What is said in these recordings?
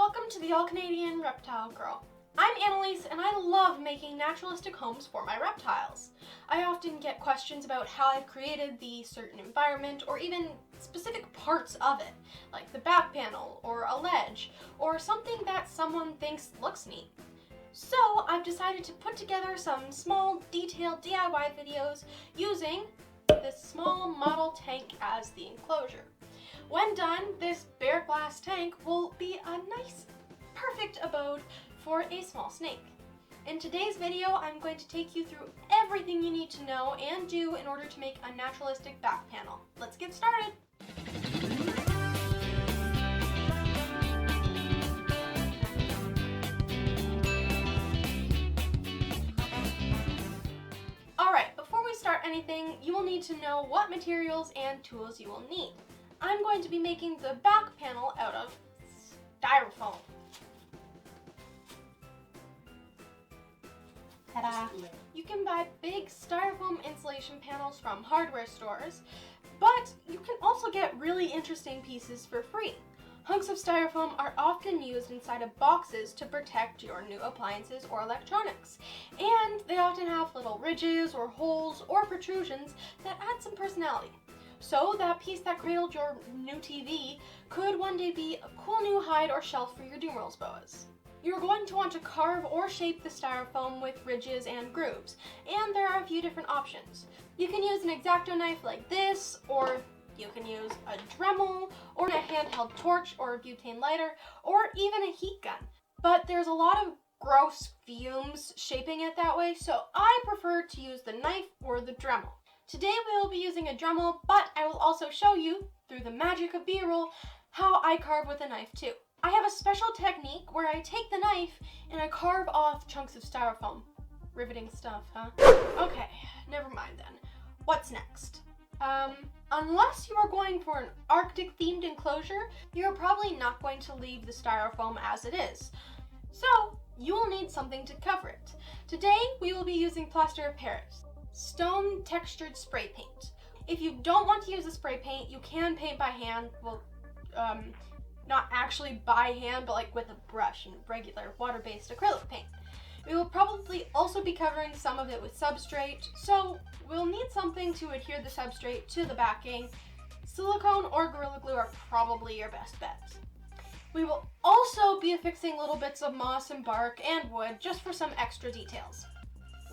Welcome to the All-Canadian Reptile Girl. I'm Annalise and I love making naturalistic homes for my reptiles. I often get questions about how I've created the certain environment or even specific parts of it, like the back panel or a ledge or something that someone thinks looks neat. So I've decided to put together some small detailed DIY videos using this small model tank as the enclosure. When done, this bare glass tank will be a nice, perfect abode for a small snake. In today's video, I'm going to take you through everything you need to know and do in order to make a naturalistic back panel. Let's get started! Alright, before we start anything, you will need to know what materials and tools you will need. I'm going to be making the back panel out of styrofoam. Ta-da! You can buy big styrofoam insulation panels from hardware stores, but you can also get really interesting pieces for free. Hunks of styrofoam are often used inside of boxes to protect your new appliances or electronics, and they often have little ridges or holes or protrusions that add some personality. So that piece that cradled your new TV could one day be a cool new hide or shelf for your doom rolls boas. You're going to want to carve or shape the styrofoam with ridges and grooves, and there are a few different options. You can use an X-Acto knife like this, or you can use a Dremel, or a handheld torch or a butane lighter, or even a heat gun. But there's a lot of gross fumes shaping it that way, so I prefer to use the knife or the Dremel. Today we will be using a Dremel, but I will also show you, through the magic of B-roll, how I carve with a knife too. I have a special technique where I take the knife and I carve off chunks of styrofoam. Riveting stuff, huh? Okay, never mind then. What's next? Unless you are going for an Arctic themed enclosure, you're probably not going to leave the styrofoam as it is. So, you will need something to cover it. Today, we will be using plaster of Paris, stone textured spray paint. If you don't want to use a spray paint, you can paint by hand. Well, not actually by hand, but like with a brush and regular water-based acrylic paint. We will probably also be covering some of it with substrate, so we'll need something to adhere the substrate to the backing. Silicone or Gorilla Glue are probably your best bets. We will also be affixing little bits of moss and bark and wood just for some extra details.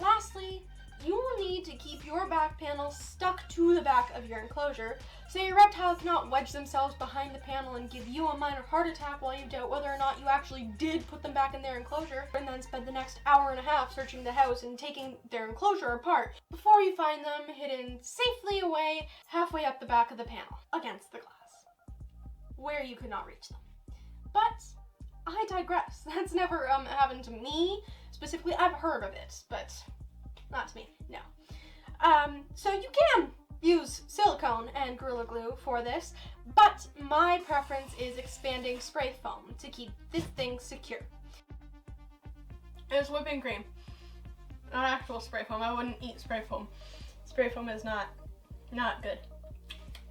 Lastly, you will need to keep your back panel stuck to the back of your enclosure so your reptile cannot wedge themselves behind the panel and give you a minor heart attack while you doubt whether or not you actually did put them back in their enclosure, and then spend the next hour and a half searching the house and taking their enclosure apart before you find them hidden safely away halfway up the back of the panel against the glass, where you could not reach them. But I digress. That's never happened to me specifically. I've heard of it, but not to me, no. So you can use silicone and Gorilla Glue for this, but my preference is expanding spray foam to keep this thing secure. It's whipping cream, not actual spray foam. I wouldn't eat spray foam. Spray foam is not good.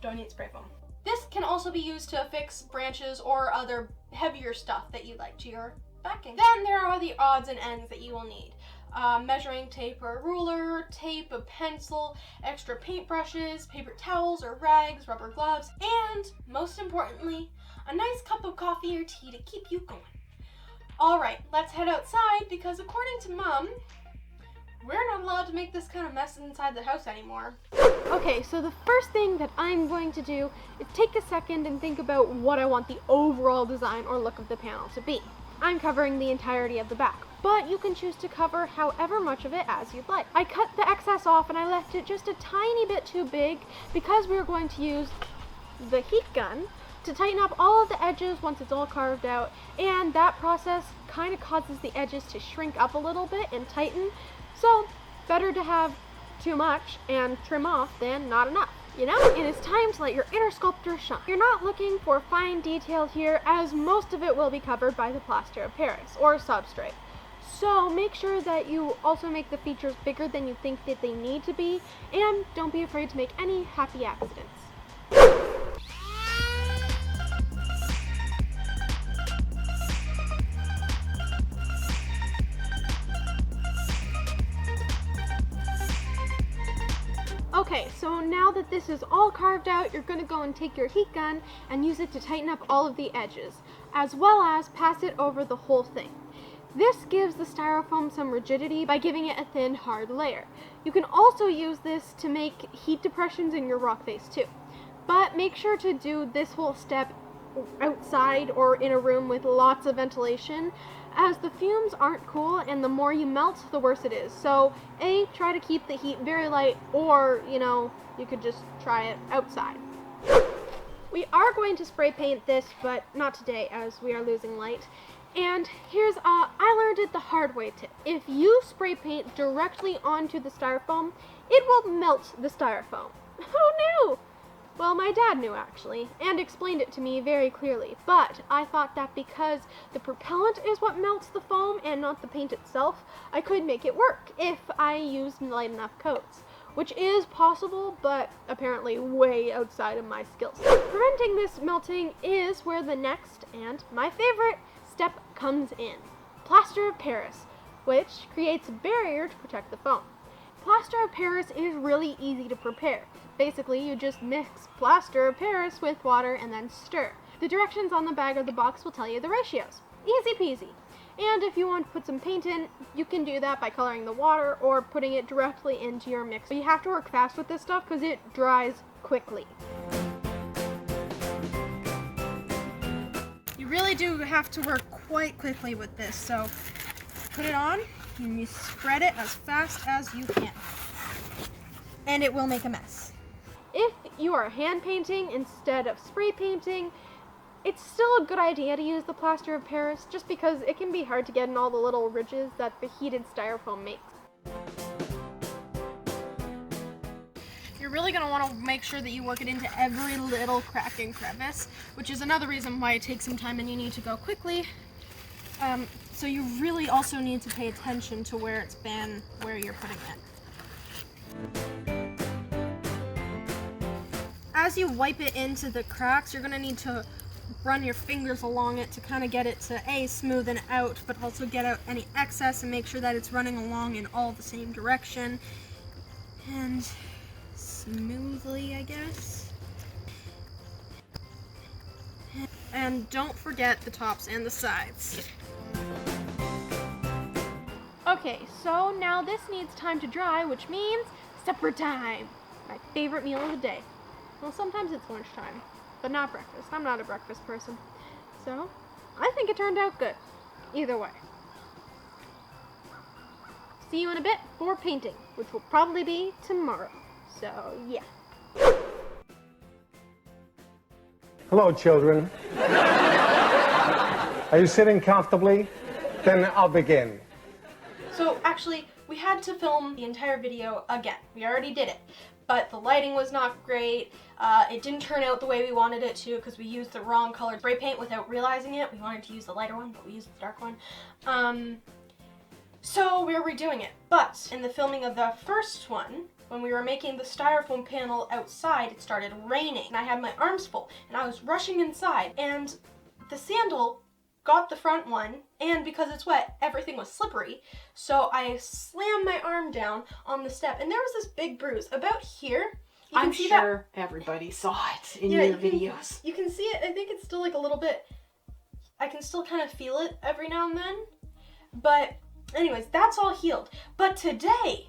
Don't eat spray foam. This can also be used to affix branches or other heavier stuff that you like to your backing. Then there are the odds and ends that you will need. Measuring tape or a ruler, tape, a pencil, extra paintbrushes, paper towels or rags, rubber gloves, and most importantly, a nice cup of coffee or tea to keep you going. Alright, let's head outside because according to Mom, we're not allowed to make this kind of mess inside the house anymore. Okay, so the first thing that I'm going to do is take a second and think about what I want the overall design or look of the panel to be. I'm covering the entirety of the back, but you can choose to cover however much of it as you'd like. I cut the excess off and I left it just a tiny bit too big because we were going to use the heat gun to tighten up all of the edges once it's all carved out, and that process kind of causes the edges to shrink up a little bit and tighten, so better to have too much and trim off than not enough. You know, it is time to let your inner sculptor shine. You're not looking for fine detail here, as most of it will be covered by the plaster of Paris, or substrate. So make sure that you also make the features bigger than you think that they need to be, and don't be afraid to make any happy accidents. Okay, so now that this is all carved out, you're going to go and take your heat gun and use it to tighten up all of the edges, as well as pass it over the whole thing. This gives the styrofoam some rigidity by giving it a thin, hard layer. You can also use this to make heat depressions in your rock face too. But make sure to do this whole step outside or in a room with lots of ventilation, as the fumes aren't cool and the more you melt, the worse it is. So try to keep the heat very light, or you could just try it outside. We are going to spray paint this, but not today as we are losing light. And here's I learned it the hard way tip. If you spray paint directly onto the styrofoam, it will melt the styrofoam. Who knew? Well, my dad knew actually, and explained it to me very clearly, but I thought that because the propellant is what melts the foam and not the paint itself, I could make it work if I used light enough coats, which is possible, but apparently way outside of my skills. Preventing this melting is where the next, and my favorite, step comes in. Plaster of Paris, which creates a barrier to protect the foam. Plaster of Paris is really easy to prepare. Basically, you just mix plaster of Paris with water and then stir. The directions on the bag or the box will tell you the ratios. Easy peasy. And if you want to put some paint in, you can do that by coloring the water or putting it directly into your mix. But you have to work fast with this stuff because it dries quickly. You really do have to work quite quickly with this, so put it on and you spread it as fast as you can. And it will make a mess. If you are hand painting instead of spray painting, it's still a good idea to use the plaster of Paris just because it can be hard to get in all the little ridges that the heated styrofoam makes. You're really going to want to make sure that you work it into every little crack and crevice, which is another reason why it takes some time and you need to go quickly. So you really also need to pay attention to where it's been, where you're putting it. As you wipe it into the cracks, you're going to need to run your fingers along it to kind of get it to smoothen out, but also get out any excess and make sure that it's running along in all the same direction. And smoothly, I guess. And don't forget the tops and the sides. Okay, so now this needs time to dry, which means supper time. My favorite meal of the day. Well, sometimes it's lunchtime, but not breakfast. I'm not a breakfast person. So, I think it turned out good. Either way. See you in a bit for painting, which will probably be tomorrow. So, yeah. Hello, children. Are you sitting comfortably? Then I'll begin. So, actually, we had to film the entire video again. We already did it. But the lighting was not great. It didn't turn out the way we wanted it to because we used the wrong colored spray paint without realizing it. We wanted to use the lighter one, but we used the dark one. So we're redoing it. But in the filming of the first one, when we were making the styrofoam panel outside, it started raining. And I had my arms full, and I was rushing inside. And the sandal got the front one, and because it's wet, everything was slippery. So I slammed my arm down on the step, and there was this big bruise about here. I'm sure everybody saw it in your videos. You can see it. I think it's still like a little bit, I can still kind of feel it every now and then. But anyways, that's all healed. But today,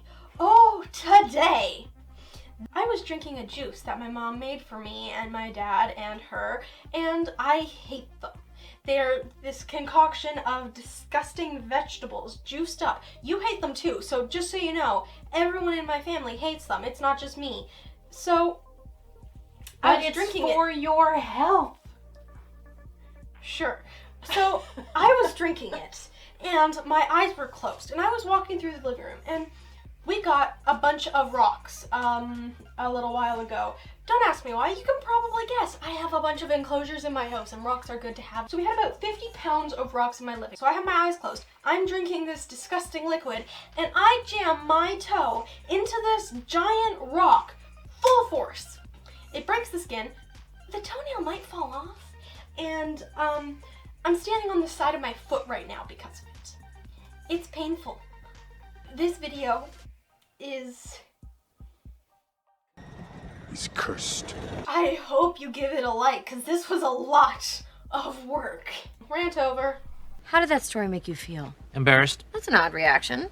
today, I was drinking a juice that my mom made for me and my dad and her, and I hate them. They're this concoction of disgusting vegetables, juiced up. You hate them too, so just so you know, everyone in my family hates them. It's not just me. So, I was drinking it. But it's for your health. Sure. So, I was drinking it, and my eyes were closed, and I was walking through the living room, and we got a bunch of rocks a little while ago. Don't ask me why, you can probably guess. I have a bunch of enclosures in my house and rocks are good to have. So we had about 50 pounds of rocks in my living. So I have my eyes closed. I'm drinking this disgusting liquid and I jam my toe into this giant rock full force. It breaks the skin. The toenail might fall off. And I'm standing on the side of my foot right now because of it. It's painful. This video is is cursed. I hope you give it a like, because this was a lot of work. Rant over. How did that story make you feel? Embarrassed? That's an odd reaction.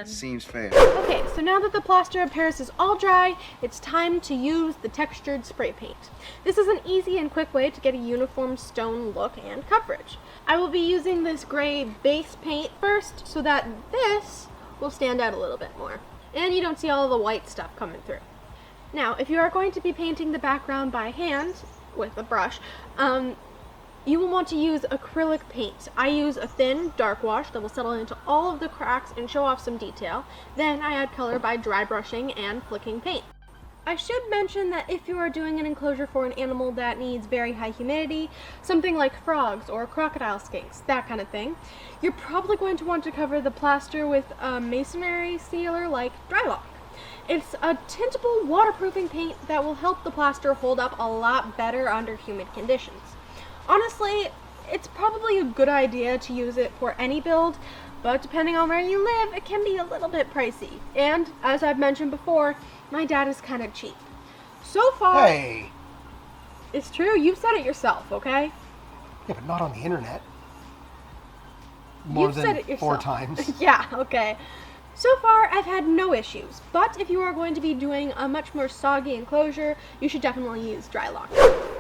Seems fair. Okay, so now that the plaster of Paris is all dry, it's time to use the textured spray paint. This is an easy and quick way to get a uniform stone look and coverage. I will be using this gray base paint first so that this will stand out a little bit more. And you don't see all the white stuff coming through. Now, if you are going to be painting the background by hand with a brush, you will want to use acrylic paint. I use a thin dark wash that will settle into all of the cracks and show off some detail. Then I add color by dry brushing and flicking paint. I should mention that if you are doing an enclosure for an animal that needs very high humidity, something like frogs or crocodile skinks, that kind of thing, you're probably going to want to cover the plaster with a masonry sealer like Drylock. It's a tintable waterproofing paint that will help the plaster hold up a lot better under humid conditions. Honestly, it's probably a good idea to use it for any build, but depending on where you live, it can be a little bit pricey. And, as I've mentioned before, my dad is kind of cheap. So far... Hey! It's true, you said it yourself, okay? Yeah, but not on the internet. You've said it yourself. 4 times. Yeah, okay. So far, I've had no issues, but if you are going to be doing a much more soggy enclosure, you should definitely use Drylock.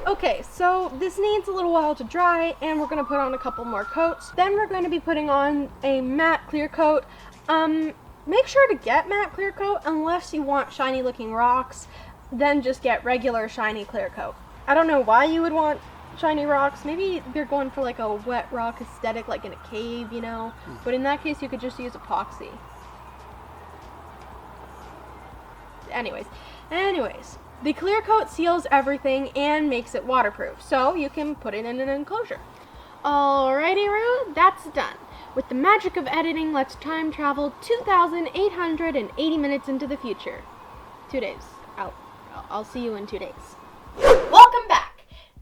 Okay, so this needs a little while to dry, and we're going to put on a couple more coats. Then we're going to be putting on a matte clear coat. Make sure to get matte clear coat unless you want shiny looking rocks, then just get regular shiny clear coat. I don't know why you would want shiny rocks. Maybe you're going for like a wet rock aesthetic, like in a cave, you know, but in that case you could just use epoxy. Anyways, the clear coat seals everything and makes it waterproof, so you can put it in an enclosure. Alrighty, Roo, that's done. With the magic of editing, let's time travel 2,880 minutes into the future. 2 days. I'll see you in 2 days. Welcome back!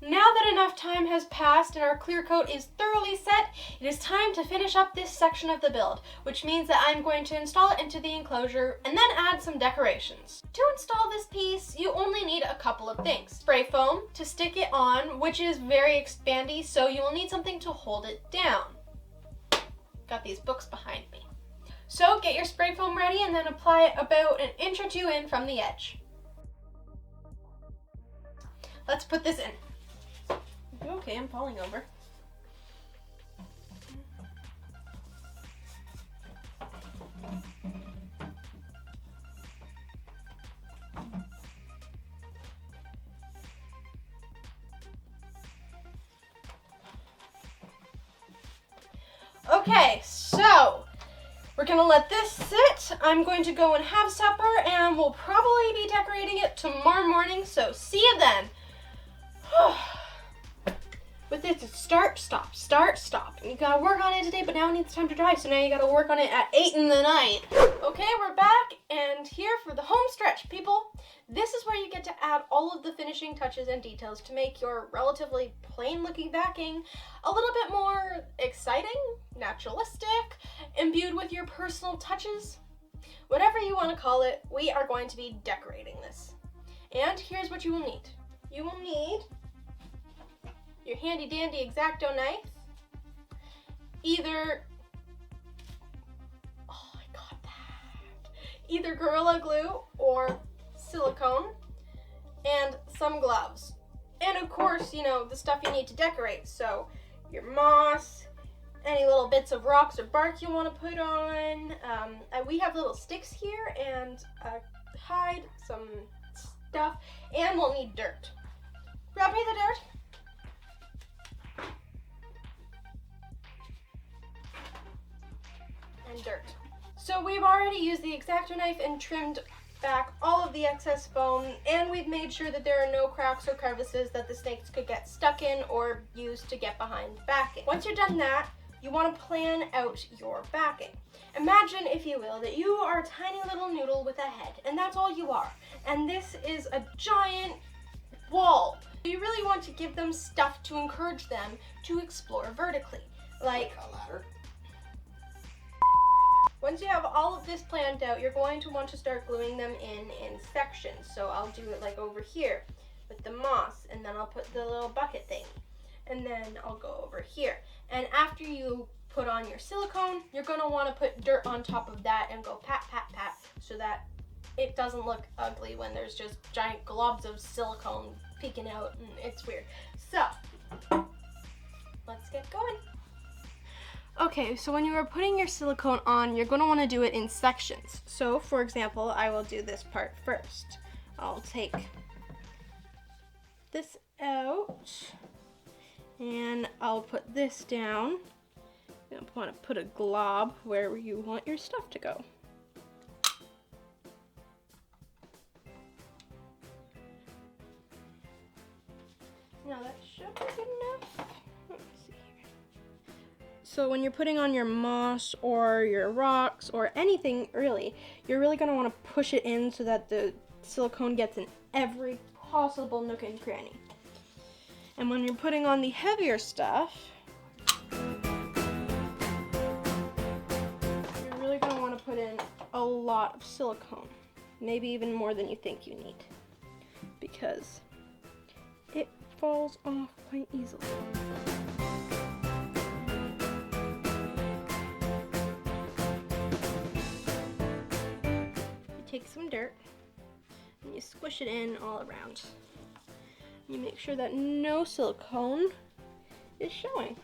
Now that enough time has passed and our clear coat is thoroughly set, it is time to finish up this section of the build, which means that I'm going to install it into the enclosure and then add some decorations. To install this piece, you only need a couple of things. Spray foam to stick it on, which is very expandy, so you will need something to hold it down. Got these books behind me. So get your spray foam ready and then apply it about an inch or two in from the edge. Let's put this in. Okay, I'm falling over. Okay, so we're gonna let this sit. I'm going to go and have supper, and we'll probably be decorating it tomorrow morning, so see you then. With this, it's start, stop, start, stop. You gotta work on it today, but now it needs time to dry, so now you gotta work on it at 8 in the night. Okay, we're back, and here for the home stretch, people. This is where you get to add all of the finishing touches and details to make your relatively plain-looking backing a little bit more exciting, naturalistic, imbued with your personal touches. Whatever you want to call it, we are going to be decorating this. And here's what you will need. You will need your handy dandy X-Acto knife, either Gorilla Glue or silicone, and some gloves. And of course, you know, the stuff you need to decorate. So your moss, any little bits of rocks or bark you want to put on. We have little sticks here and hide, some stuff, and we'll need dirt. Grab me the dirt. And dirt. So we've already used the X-Acto knife and trimmed back all of the excess foam, and we've made sure that there are no cracks or crevices that the snakes could get stuck in or use to get behind the backing. Once you've done that, you want to plan out your backing. Imagine, if you will, that you are a tiny little noodle with a head, and that's all you are. And this is a giant wall. You really want to give them stuff to encourage them to explore vertically. Like A ladder? Once you have all of this planned out, you're going to want to start gluing them in sections. So I'll do it like over here with the moss, and then I'll put the little bucket thing, and then I'll go over here. And after you put on your silicone, you're going to want to put dirt on top of that and go pat, pat, pat, so that it doesn't look ugly when there's just giant globs of silicone peeking out, and it's weird. So, let's get going. Okay, so when you are putting your silicone on, you're going to want to do it in sections. So, for example, I will do this part first. I'll take this out, and I'll put this down. You want to put a glob where you want your stuff to go. Now that should be good enough. Let's see here. So when you're putting on your moss or your rocks or anything really, you're really going to want to push it in so that the silicone gets in every possible nook and cranny. And when you're putting on the heavier stuff, you're really going to want to put in a lot of silicone, maybe even more than you think you need, because it falls off quite easily. You take some dirt and you squish it in all around. You make sure that no silicone is showing.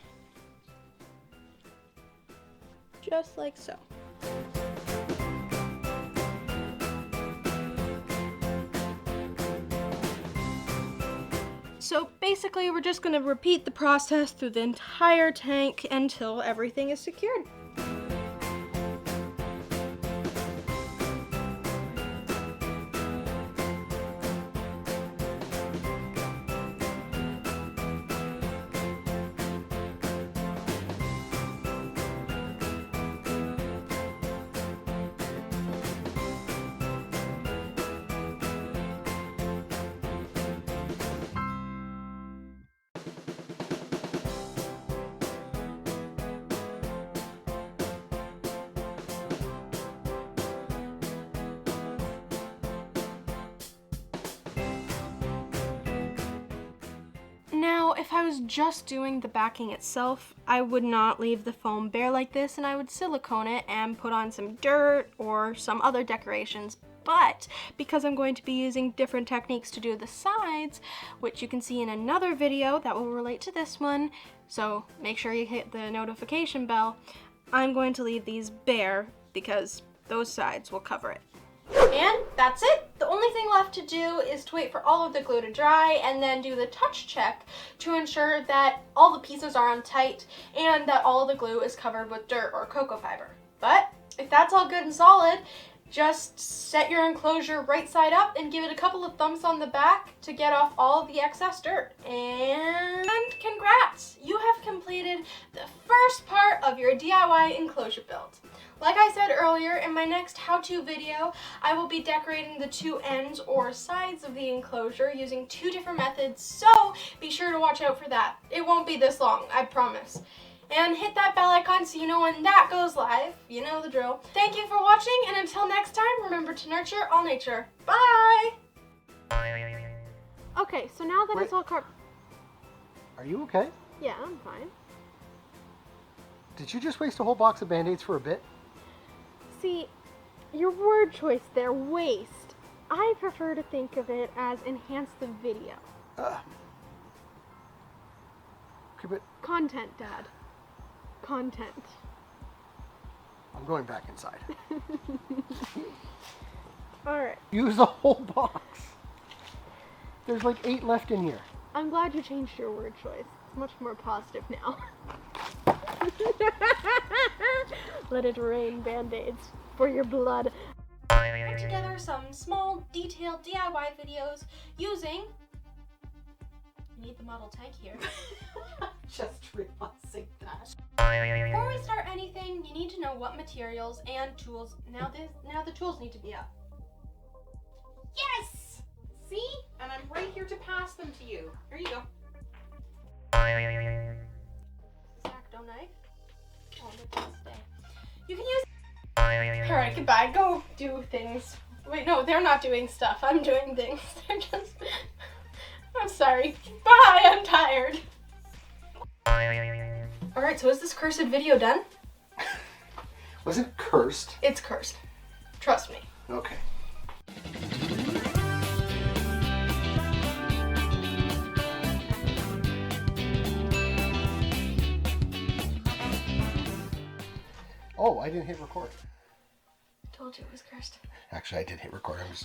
Just like so. So basically we're just going to repeat the process through the entire tank until everything is secured. Now, if I was just doing the backing itself, I would not leave the foam bare like this, and I would silicone it and put on some dirt or some other decorations. But because I'm going to be using different techniques to do the sides, which you can see in another video that will relate to this one, so make sure you hit the notification bell, I'm going to leave these bare because those sides will cover it. And that's it. The only thing left to do is to wait for all of the glue to dry and then do the touch check to ensure that all the pieces are on tight and that all of the glue is covered with dirt or cocoa fiber. But if that's all good and solid, just set your enclosure right side up and give it a couple of thumps on the back to get off all of the excess dirt. And congrats! You have completed the first part of your DIY enclosure build. Like I said earlier, in my next how-to video, I will be decorating the two ends or sides of the enclosure using two different methods, so be sure to watch out for that. It won't be this long, I promise. And hit that bell icon so you know when that goes live. You know the drill. Thank you for watching, and until next time, remember to nurture all nature. Bye! Okay, so now that it's all Are you okay? Yeah, I'm fine. Did you just waste a whole box of Band-Aids for a bit? See, your word choice there, waste. I prefer to think of it as enhance the video. Okay, but Content, Dad. Content. I'm going back inside. Alright. Use the whole box. There's like 8 left in here. I'm glad you changed your word choice. It's much more positive now. Let it rain Band-Aids for your blood. Put together some small, detailed DIY videos using... I need the model tank here. Just realizing that. Before we start anything, you need to know what materials and tools. Now the tools need to be up. Yes! See? And I'm right here to pass them to you. Here you go. Exacto knife. Oh, look at this day. You can use Alright, goodbye. Go do things. Wait, no, they're not doing stuff. I'm doing things. They're just... I'm sorry. Bye, I'm tired. Alright, so is this cursed video done? Was it cursed? It's cursed. Trust me. Okay. Oh, I didn't hit record. I told you it was cursed. Actually, I did hit record. I was